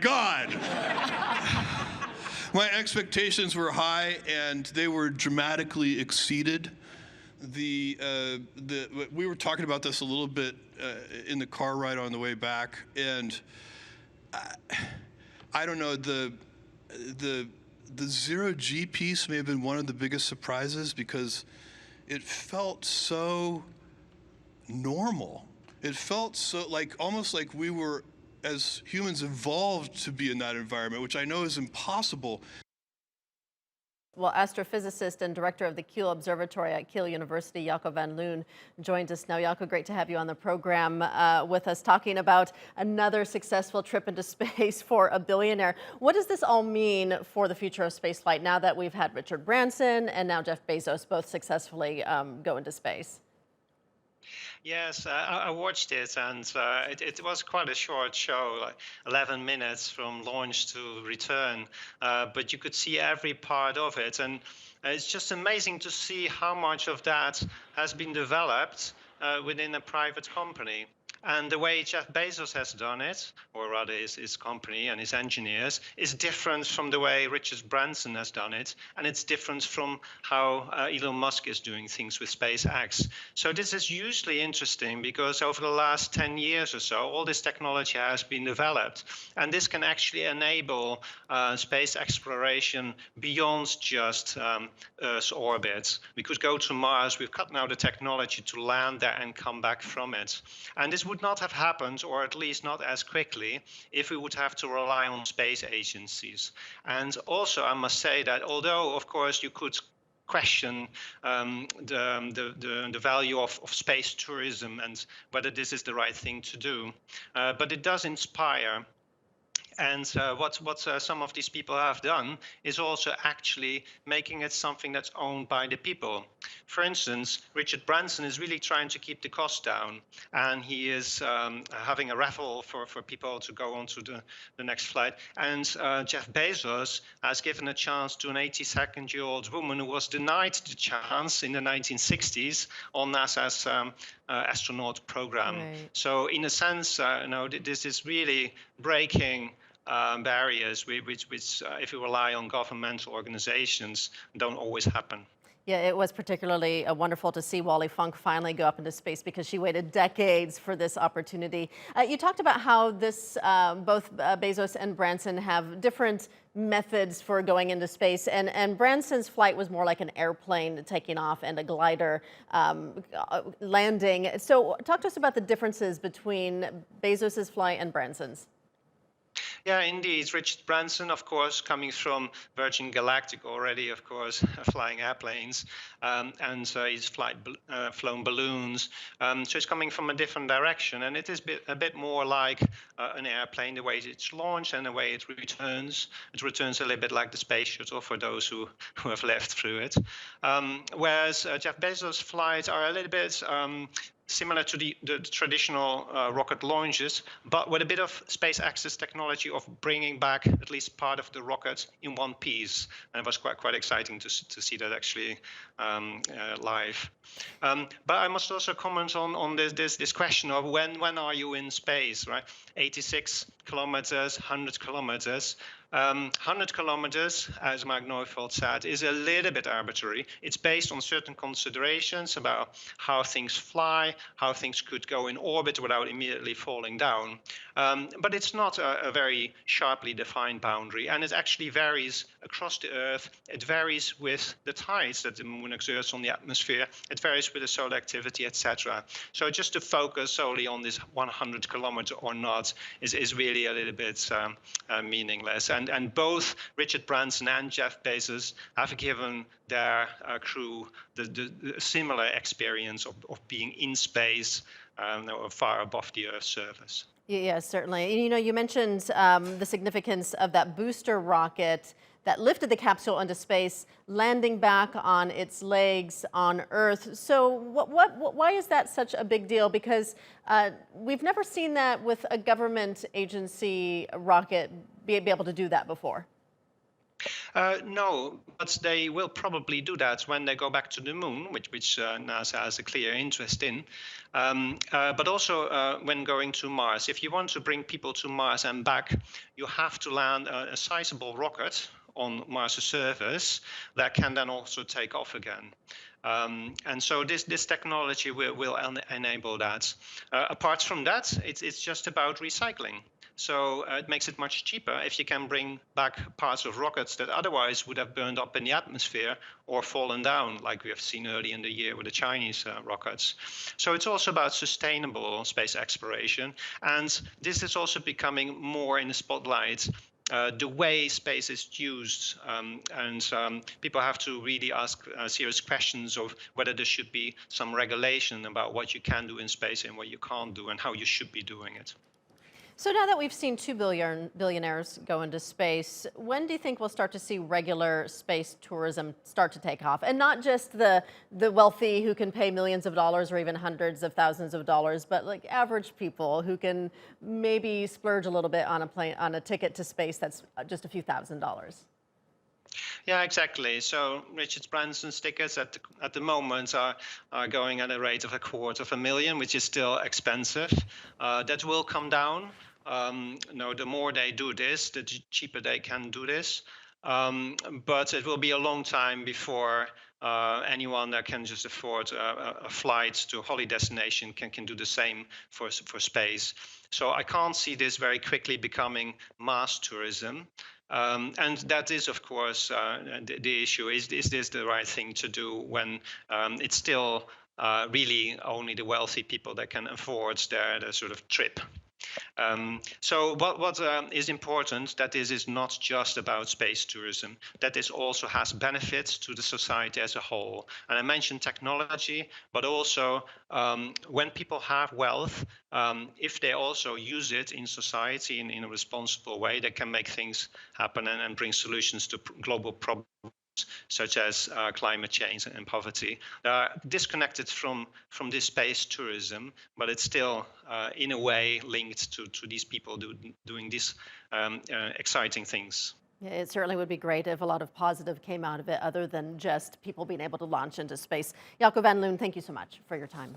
God. My expectations were high, and they were dramatically exceeded. We were talking about this a little bit in the car ride on the way back, and I don't know, the zero G piece may have been one of the biggest surprises because it felt so normal. It felt so almost like we were, as humans, evolved to be in that environment, which I know is impossible. Well, astrophysicist and director of the Kiel Observatory at Kiel University, Jaco van Loon, joins us now. Jaco, great to have you on the program with us, talking about another successful trip into space for a billionaire. What does this all mean for the future of spaceflight now that we've had Richard Branson and now Jeff Bezos both successfully go into space? Yes, I watched it, and it was quite a short show, like 11 minutes from launch to return, but you could see every part of it, and it's just amazing to see how much of that has been developed within a private company. And the way Jeff Bezos has done it, or rather his company and his engineers, is different from the way Richard Branson has done it. And it's different from how Elon Musk is doing things with SpaceX. So this is hugely interesting because over the last 10 years or so, all this technology has been developed. And this can actually enable space exploration beyond just Earth's orbit. We could go to Mars. We've got now the technology to land there and come back from it. And this would not have happened, or at least not as quickly, if we would have to rely on space agencies. And also, I must say that although, of course, you could question the value of space tourism and whether this is the right thing to do, but it does inspire. And what some of these people have done is also actually making it something that's owned by the people. For instance, Richard Branson is really trying to keep the cost down, and he is having a raffle for people to go on to the next flight. And Jeff Bezos has given a chance to an 82-year-old woman who was denied the chance in the 1960s on NASA's astronaut program. Right. So in a sense, this is really breaking barriers which if you rely on governmental organizations, don't always happen. Yeah, it was particularly wonderful to see Wally Funk finally go up into space because she waited decades for this opportunity. You talked about how both Bezos and Branson have different methods for going into space, and Branson's flight was more like an airplane taking off and a glider landing. So talk to us about the differences between Bezos's flight and Branson's. Yeah, indeed. Richard Branson, of course, coming from Virgin Galactic already, of course, flying airplanes, and he's flown balloons. So it's coming from a different direction, and it is a bit more like an airplane, the way it's launched and the way it returns. It returns a little bit like the space shuttle for those who have lived through it. Whereas Jeff Bezos' flights are a little bit similar to the traditional rocket launches, but with a bit of SpaceX's technology of bringing back at least part of the rocket in one piece. And it was quite exciting to see that actually live. But I must also comment on this question of when are you in space, right? 86 kilometers, 100 kilometers. 100 kilometers, as Mark Neufeld said, is a little bit arbitrary. It's based on certain considerations about how things fly, how things could go in orbit without immediately falling down. But it's not a very sharply defined boundary, and it actually varies across the Earth. It varies with the tides that the moon exerts on the atmosphere. It varies with the solar activity, etc. So just to focus solely on this 100 kilometer or not is really a little bit meaningless. And both Richard Branson and Jeff Bezos have given their crew the similar experience of being in space, far above the Earth's surface. Yes, certainly. You mentioned the significance of that booster rocket that lifted the capsule into space, landing back on its legs on Earth. So why is that such a big deal? Because we've never seen that with a government agency rocket be able to do that before. No, but they will probably do that when they go back to the moon, which NASA has a clear interest in. But also when going to Mars. If you want to bring people to Mars and back, you have to land a sizable rocket on Mars' surface that can then also take off again. And so this technology will enable that. Apart from that, it's just about recycling. So it makes it much cheaper if you can bring back parts of rockets that otherwise would have burned up in the atmosphere or fallen down, like we have seen early in the year with the Chinese rockets. So it's also about sustainable space exploration. And this is also becoming more in the spotlight. The way space is used, and people have to really ask serious questions of whether there should be some regulation about what you can do in space and what you can't do and how you should be doing it. So now that we've seen billionaires go into space, when do you think we'll start to see regular space tourism start to take off? And not just the wealthy who can pay millions of dollars or even hundreds of thousands of dollars, but like average people who can maybe splurge a little bit on a ticket to space that's just a few $1,000s. Yeah, exactly. So Richard Branson's tickets at the moment are going at a rate of $250,000, which is still expensive. That will come down. No, the more they do this, the cheaper they can do this. But it will be a long time before anyone that can just afford a flight to a holiday destination can do the same for space. So I can't see this very quickly becoming mass tourism. And that is, of course, the issue. Is this the right thing to do when it's still really only the wealthy people that can afford their sort of trip? So what is important, that this is not just about space tourism, that this also has benefits to the society as a whole. And I mentioned technology, but also when people have wealth, if they also use it in society in a responsible way, they can make things happen and bring solutions to global problems such as climate change and poverty. They are disconnected from this space tourism, but it's still in a way linked to these people doing these exciting things. Yeah, it certainly would be great if a lot of positive came out of it other than just people being able to launch into space. Jaco van Loon, thank you so much for your time.